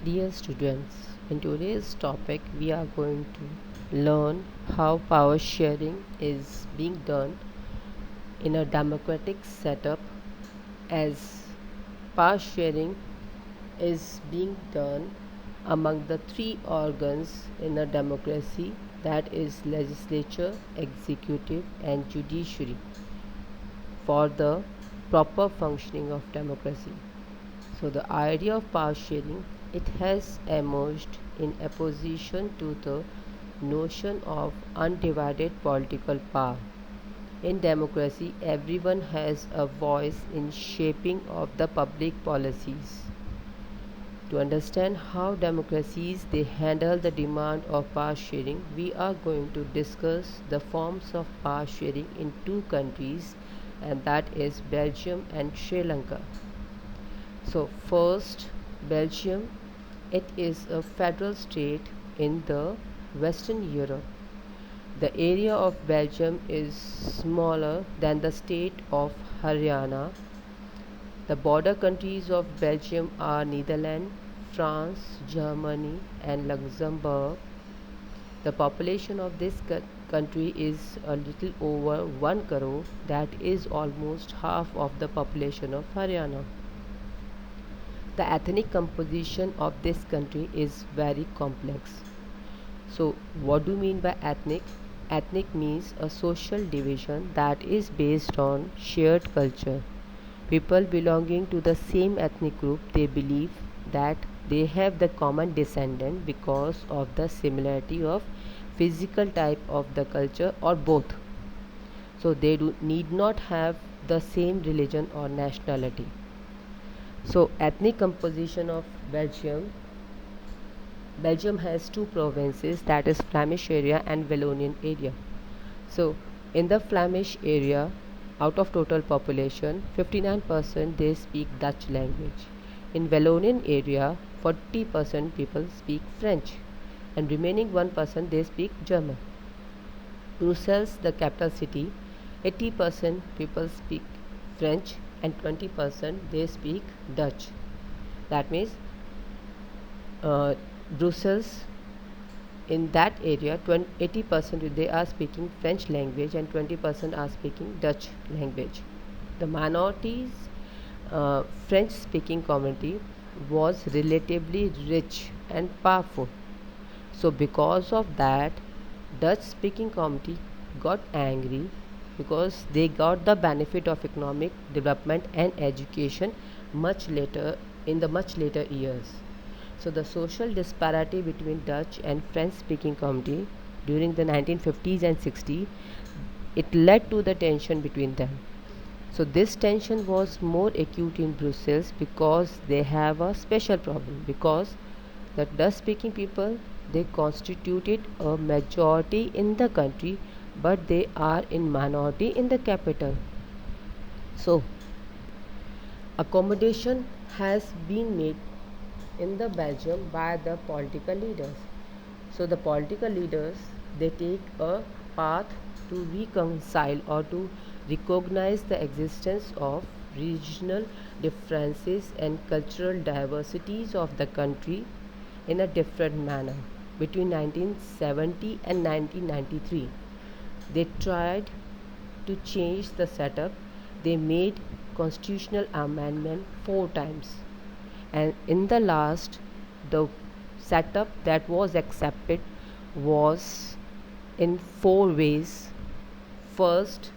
Dear students, in today's topic, we are going to learn how power sharing is being done in a democratic setup, as power sharing is being done among the three organs in a democracy, that is legislature, executive and judiciary, for the proper functioning of democracy. So the idea of power sharing, it has emerged in opposition to the notion of undivided political power. In democracy, everyone has a voice in shaping of the public policies. To understand how democracies they handle the demand of power sharing, we are going to discuss the forms of power sharing in two countries, and that is Belgium and Sri Lanka. So, first, Belgium. It is a federal state in the Western Europe. The area of Belgium is smaller than the state of Haryana. The border countries of Belgium are Netherlands, France, Germany, and Luxembourg. The population of this country is a little over 1 crore, that is almost half of the population of Haryana. The ethnic composition of this country is very complex. So, what do you mean by ethnic? Ethnic means a social division that is based on shared culture. People belonging to the same ethnic group, they believe that they have the common descendant because of the similarity of physical type of the culture or both. So they do need not have the same religion or nationality. So ethnic composition of Belgium. Belgium has two provinces, that is Flemish area and Wallonian area. So in the Flemish area, out of total population, 59% they speak Dutch language. In Wallonian area, 40% people speak French, and remaining 1% they speak German. Brussels, the capital city, 80% people speak French and 20% they speak Dutch. That means uh, Brussels, in that area 80% they are speaking French language and 20% are speaking Dutch language. The minorities, French speaking community was relatively rich and powerful. So because of that, Dutch speaking community got angry because they got the benefit of economic development and education much later, in the much later years. So the social disparity between Dutch and French speaking community during the 1950s and 60s, it led to the tension between them. So this tension was more acute in Brussels because they have a special problem, because the Dutch speaking people, they constituted a majority in the country, but they are in minority in the capital. So accommodation has been made in the Belgium by the political leaders. So the political leaders, they take a path to reconcile or to recognize the existence of regional differences and cultural diversities of the country in a different manner. Between 1970 and 1993, they tried to change the setup. They made constitutional amendment 4 times, and in the last, the setup that was accepted was in 4 ways. First,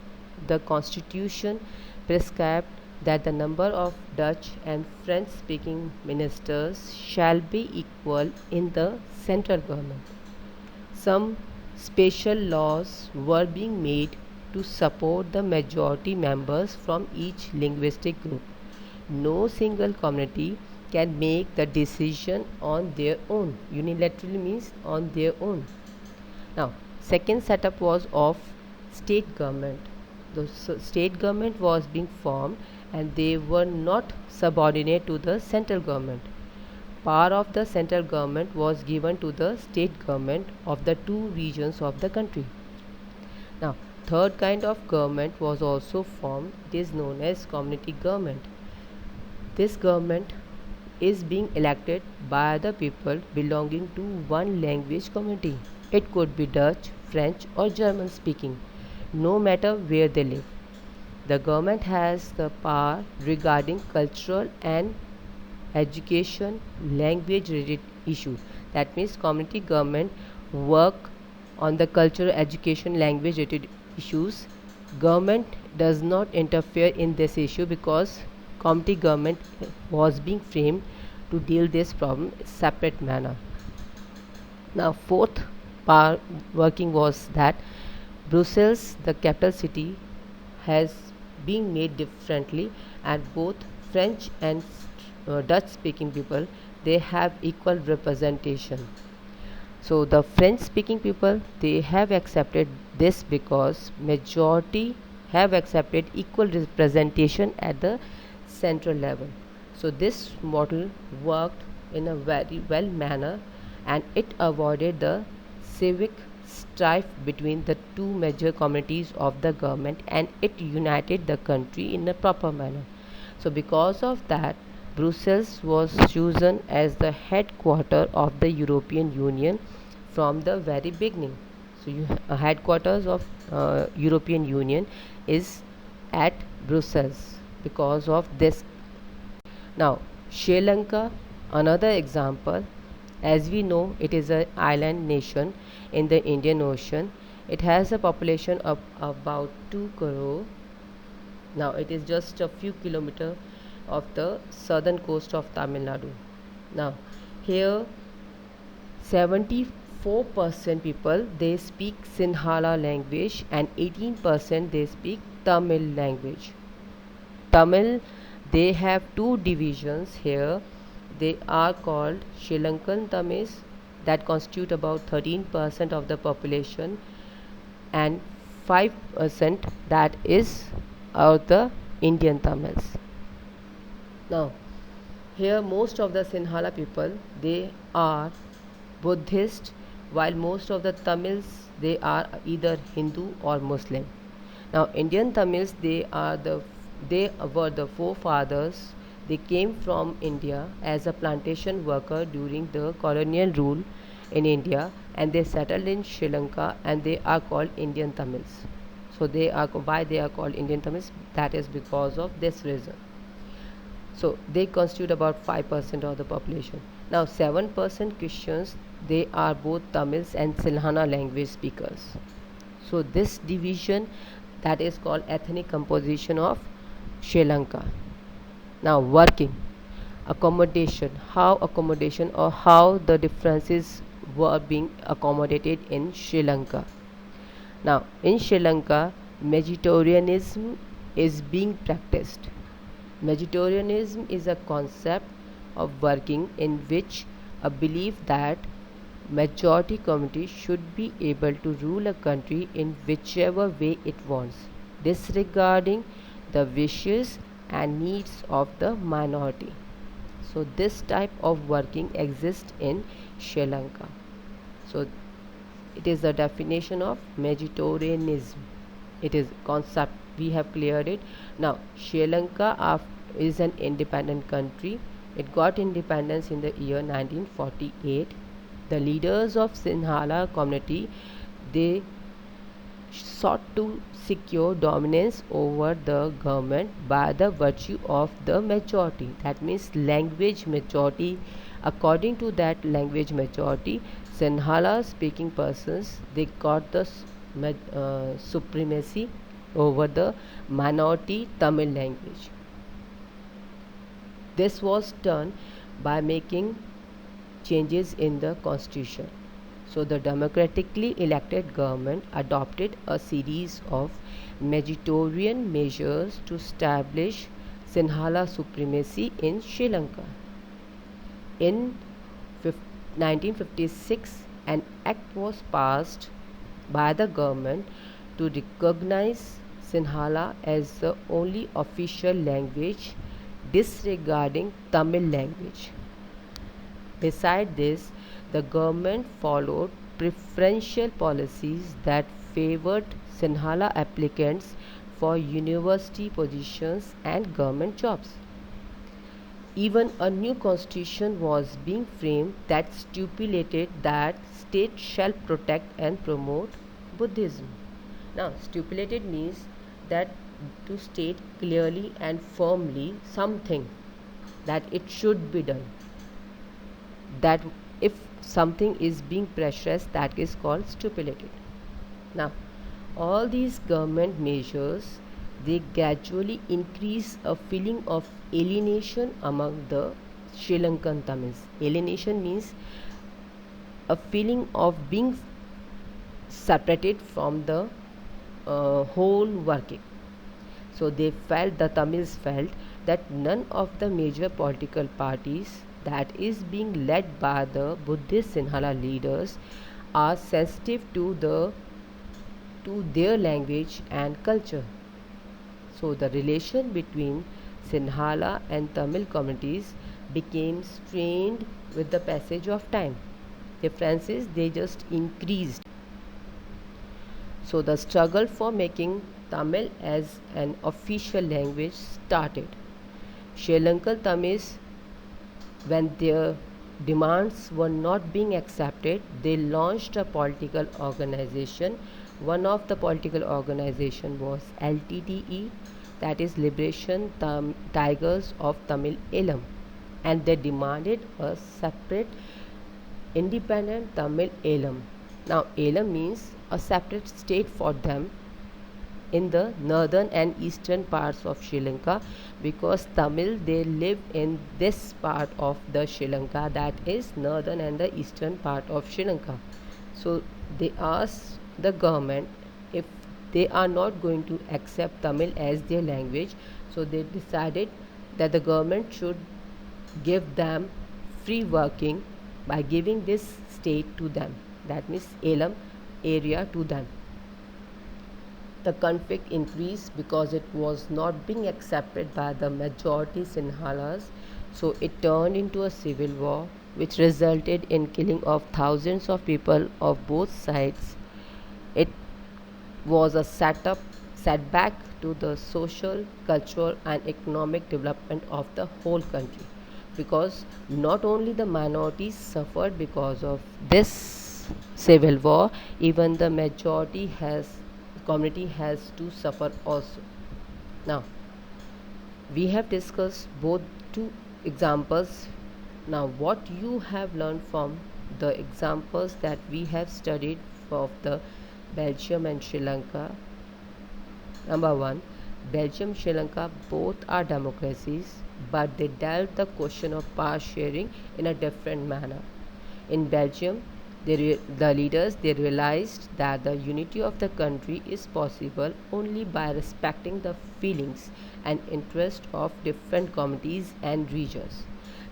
the constitution prescribed that the number of Dutch and French speaking ministers shall be equal in the central government. Some special laws were being made to support the majority members from each linguistic group. No single community can make the decision on their own. Unilaterally means on their own. Now, second setup was of state government. The state government was being formed and they were not subordinate to the central government. Power of the central government was given to the state government of the two regions of the country. Now, third kind of government was also formed. It is known as community government. This government is being elected by the people belonging to one language community. It could be Dutch, French, or German speaking, no matter where they live. The government has the power regarding cultural and education language related issues. That means community government work on the cultural education language related issues. Government does not interfere in this issue because community government was being framed to deal this problem in separate manner. Now fourth part working was that Brussels, the capital city, has been made differently, and both French and Dutch speaking people, they have equal representation. So the French speaking people, they have accepted this because majority have accepted equal representation at the central level. So this model worked in a very well manner, and it avoided the civic strife between the two major communities of the government, and it united the country in a proper manner. So because of that, Brussels was chosen as the headquarter of the European Union from the very beginning. So headquarters of European Union is at Brussels because of this. Now Sri Lanka, another example. As we know, it is an island nation in the Indian Ocean. It has a population of about 2 crore. Now it is just a few kilometers of the southern coast of Tamil Nadu. Now here 74% people they speak Sinhala language, and 18% they speak Tamil language. Tamil, they have two divisions here. They are called Sri Lankan Tamils, that constitute about 13% of the population, and 5% that is of the Indian Tamils. Now here most of the Sinhala people they are Buddhist, while most of the Tamils they are either Hindu or Muslim. Now Indian Tamils they were the forefathers. They came from India as a plantation worker during the colonial rule in India, and they settled in Sri Lanka, and they are called Indian Tamils. So they are why they are called Indian Tamils, that is because of this reason. So they constitute about 5% of the population. Now 7% Christians, they are both Tamils and Silhana language speakers. So this division, that is called ethnic composition of Sri Lanka. Now working, accommodation, how the differences were being accommodated in Sri Lanka. Now in Sri Lanka, vegetarianism is being practiced. Vegetarianism is a concept of working in which a belief that majority community should be able to rule a country in whichever way it wants, disregarding the wishes and needs of the minority. So this type of working exists in Sri Lanka. So it is the definition of vegetarianism. It is concept, we have cleared it. Now Sri Lanka is an independent country. It got independence in the year 1948. The leaders of Sinhala community, they sought to secure dominance over the government by the virtue of the majority, that means language majority. According to that language majority, Sinhala speaking persons, they got the supremacy over the minority Tamil language. This was done by making changes in the constitution. So the democratically elected government adopted a series of majoritarian measures to establish Sinhala supremacy in Sri Lanka. In 1956, an act was passed by the government to recognize Sinhala as the only official language, disregarding Tamil language. Besides this, the government followed preferential policies that favored Sinhala applicants for university positions and government jobs. even a new constitution was being framed that stipulated that state shall protect and promote Buddhism. Now, stipulated means that to state clearly and firmly something that it should be done. That if something is being pressurized, that is called stipulated. Now, all these government measures, they gradually increase a feeling of alienation among the Sri Lankan Tamils. Alienation means a feeling of being separated from the whole working. So the Tamils felt that none of the major political parties that is being led by the Buddhist Sinhala leaders are sensitive to their language and culture. So the relation between Sinhala and Tamil communities became strained with the passage of time. Differences they just increased. So the struggle for making Tamil as an official language started. Sri Lankan Tamils, when their demands were not being accepted, they launched a political organization. One of the political organization was LTTE, that is Liberation Tigers of Tamil Elam, and they demanded a separate independent Tamil Elam. Now, Elam means a separate state for them in the northern and eastern parts of Sri Lanka, because Tamil they live in this part of the Sri Lanka, that is northern and the eastern part of Sri Lanka. So they asked the government if they are not going to accept Tamil as their language, so they decided that the government should give them free working by giving this state to them, that means Elam area to them. The conflict increased because it was not being accepted by the majority Sinhalas, so it turned into a civil war which resulted in killing of thousands of people of both sides. It was a setback to the social, cultural and economic development of the whole country, because not only the minorities suffered because of this civil war, even the majority has community has to suffer also. Now, we have discussed both two examples. Now, what you have learned from the examples that we have studied of the Belgium and Sri Lanka. Number one, Belgium, Sri Lanka both are democracies, but they dealt the question of power sharing in a different manner. In Belgium, the leaders they realized that the unity of the country is possible only by respecting the feelings and interests of different communities and regions.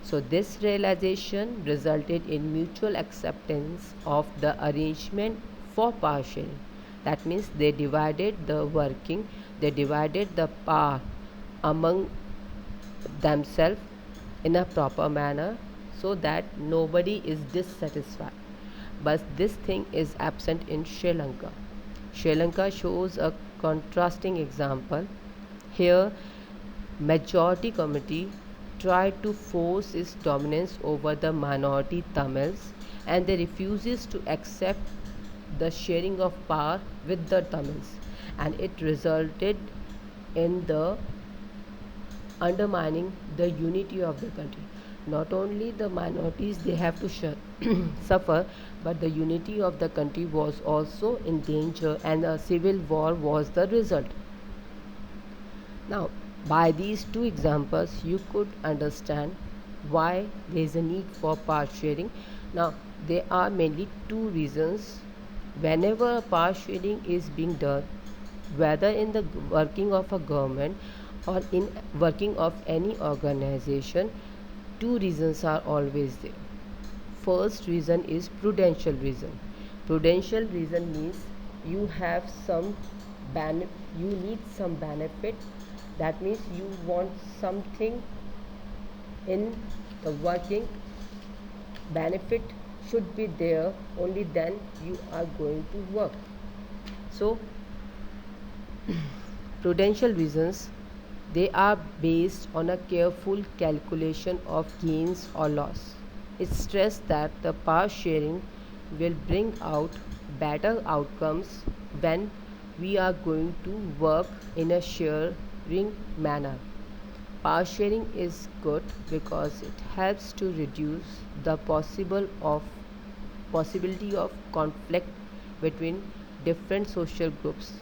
So this realization resulted in mutual acceptance of the arrangement for power sharing. That means they divided the power among themselves in a proper manner so that nobody is dissatisfied. But this thing is absent in Sri Lanka. Sri Lanka shows a contrasting example. Here, majority community tried to force its dominance over the minority Tamils, and they refuses to accept the sharing of power with the Tamils, and it resulted in the undermining the unity of the country. Not only the minorities they have to suffer, but the unity of the country was also in danger, and a civil war was the result. Now, by these two examples, you could understand why there is a need for power sharing. Now, there are mainly two reasons. Whenever power sharing is being done, whether in the working of a government or in working of any organization, two reasons are always there. First reason is prudential reason. Prudential reason means you have some you need some benefit, that means you want something in the working, benefit should be there, only then you are going to work. So prudential reasons, They are based on a careful calculation of gains or loss. It stressed that the power sharing will bring out better outcomes when we are going to work in a sharing manner. Power sharing is good because it helps to reduce the possibility of conflict between different social groups,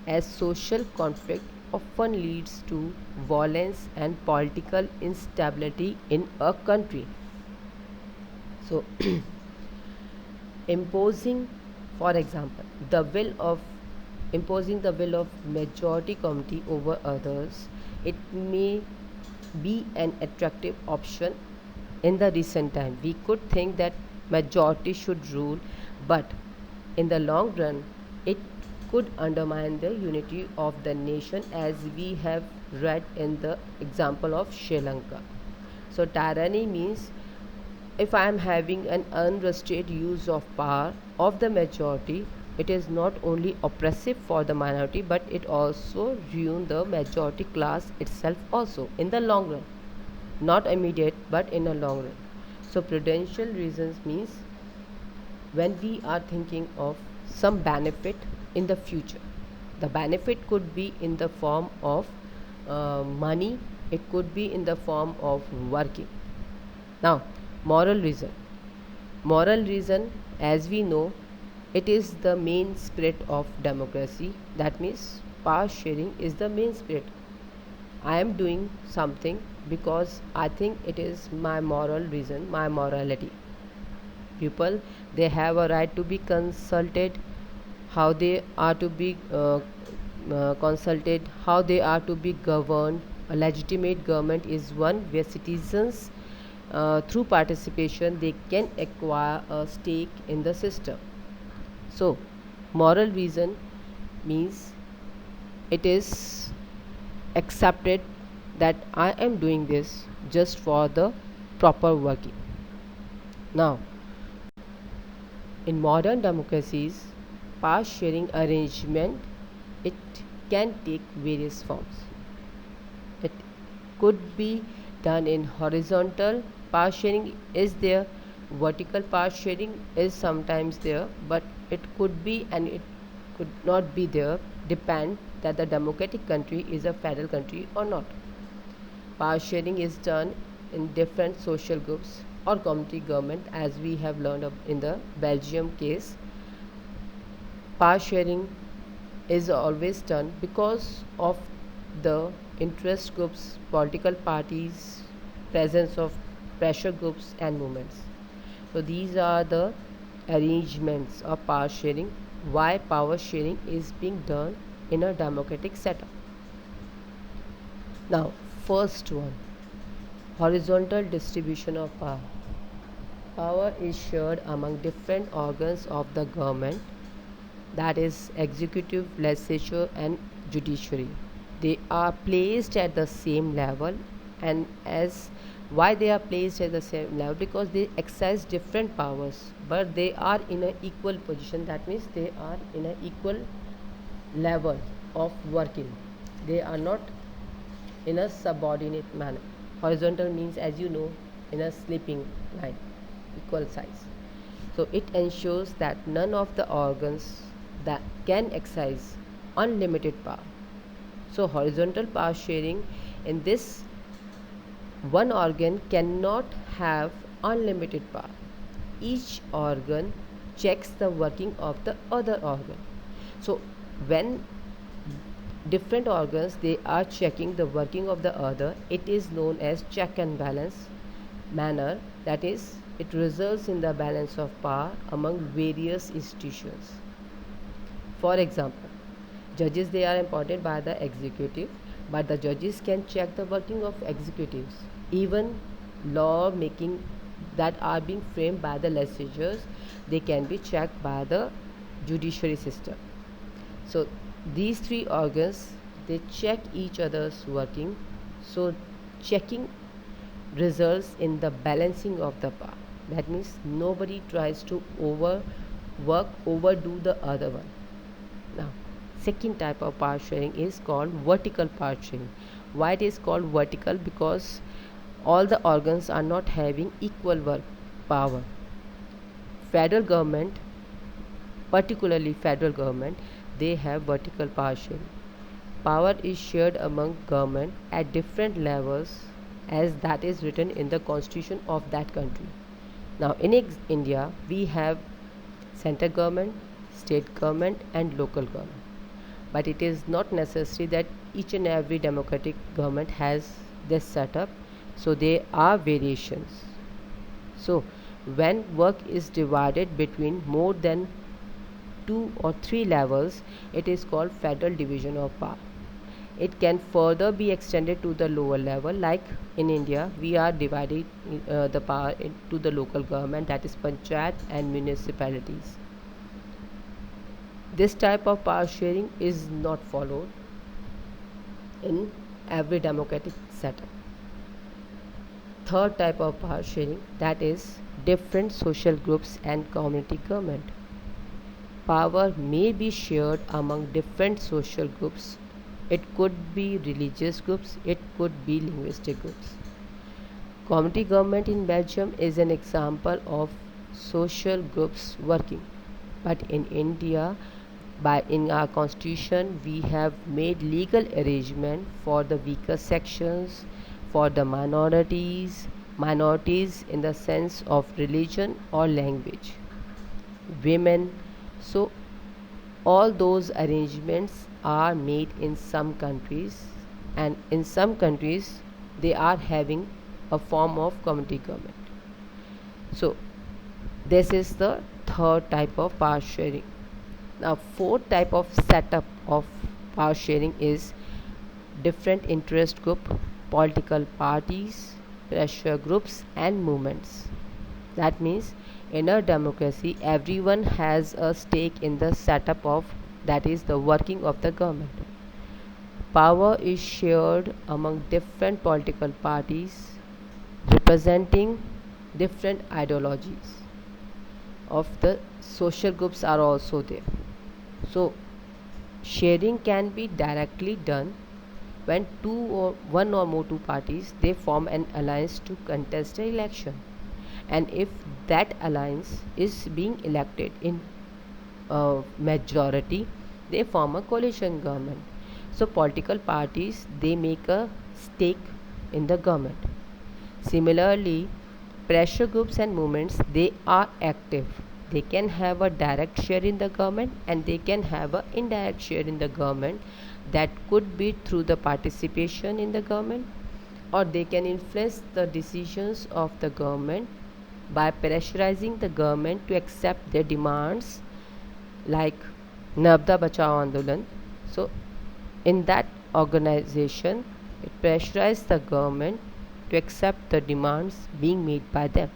as social conflict often leads to violence and political instability in a country. So, imposing, for example, the will of imposing the will of majority community over others, it may be an attractive option in the recent time. We could think that majority should rule, but in the long run, it could undermine the unity of the nation, as we have read in the example of Sri Lanka. So, tyranny means if I am having an unrestricted use of power of the majority, it is not only oppressive for the minority, but it also ruins the majority class itself also in the long run. Not immediate, but in a long run. So prudential reasons means when we are thinking of some benefit in the future. The benefit could be in the form of money, it could be in the form of working. Now, moral reason. Moral reason, as we know, it is the main spirit of democracy. That means power sharing is the main spirit. I am doing something because I think it is my moral reason, my morality. People, they have a right to be consulted, how they are to be consulted, how they are to be governed. A legitimate government is one where citizens, through participation, they can acquire a stake in the system. So, moral reason means it is accepted that I am doing this just for the proper working. Now, in modern democracies, power sharing arrangement, it can take various forms. It could be done in horizontal power sharing is there, vertical power sharing is sometimes there, but it could be and it could not be there, depend that the democratic country is a federal country or not. Power sharing is done in different social groups or community government, as we have learned in the Belgium case. Power sharing is always done because of the interest groups, political parties, presence of pressure groups and movements. So these are the arrangements of power sharing, why power sharing is being done in a democratic setup. Now, first one, horizontal distribution of power. Power is shared among different organs of the government, that is executive, legislature and judiciary. They are placed at the same level, and as why they are placed at the same level, because they exercise different powers but they are in an equal position. That means they are in an equal level of working, they are not in a subordinate manner. Horizontal means, as you know, in a sleeping line, equal size. So it ensures that none of the organs that can exercise unlimited power. So horizontal power sharing, in this one organ cannot have unlimited power. Each organ checks the working of the other organ. So when different organs they are checking the working of the other, it is known as check and balance manner. That is, it results in the balance of power among various institutions. For example, judges, they are appointed by the executive, but the judges can check the working of executives. Even law making that are being framed by the legislatures, they can be checked by the judiciary system. So these three organs, they check each other's working. So checking results in the balancing of the power. That means nobody tries to overdo the other one. Now, second type of power sharing is called vertical power sharing. Why it is called vertical? Because all the organs are not having equal work power. Federal government, particularly federal government, they have vertical power sharing. Power is shared among government at different levels as that is written in the constitution of that country. Now in India we have central government, state government and local government. But it is not necessary that each and every democratic government has this setup, so there are variations. So when work is divided between more than 2 or 3 levels, it is called federal division of power. It can further be extended to the lower level, like in India we are dividing the power into the local government, that is panchayat and municipalities. This type of power sharing is not followed in every democratic setup. Third type of power sharing, that is different social groups and community government. Power may be shared among different social groups. It could be religious groups, it could be linguistic groups. Community government in Belgium is an example of social groups working. But in India, by in our constitution, we have made legal arrangement for the weaker sections, for the minorities in the sense of religion or language, women. So all those arrangements are made in some countries, and in some countries they are having a form of community government. So this is the third type of power sharing. Now fourth type of setup of power sharing is different interest group, political parties, pressure groups and movements. That means in a democracy everyone has a stake in the setup of, that is the working of the government. Power is shared among different political parties representing different ideologies of the social groups are also there. So sharing can be directly done when one or more two parties they form an alliance to contest an election, and if that alliance is being elected in majority, they form a coalition government. So political parties they make a stake in the government. Similarly, pressure groups and movements they are active. They can have a direct share in the government and they can have an indirect share in the government, that could be through the participation in the government, or they can influence the decisions of the government by pressurizing the government to accept their demands, like Nabda Bachao Andolan. So in that organization, it pressurized the government to accept the demands being made by them.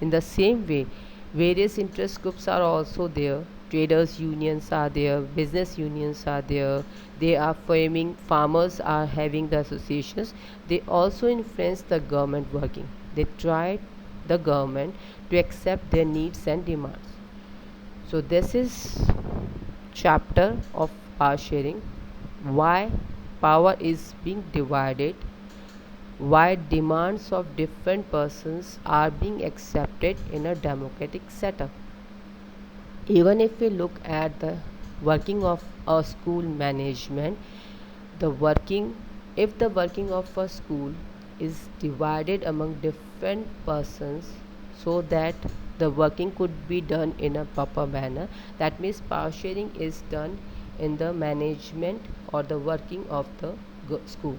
In the same way, various interest groups are also there. Traders unions are there, business unions are there, they are forming, farmers are having the associations. They also influence the government working. They try the government to accept their needs and demands. So this is chapter of power sharing, why power is being divided, why demands of different persons are being accepted in a democratic setup. Even if we look at the working of a school management, the working if the working of a school is divided among different persons so that the working could be done in a proper manner, that means power sharing is done in the management or the working of the school.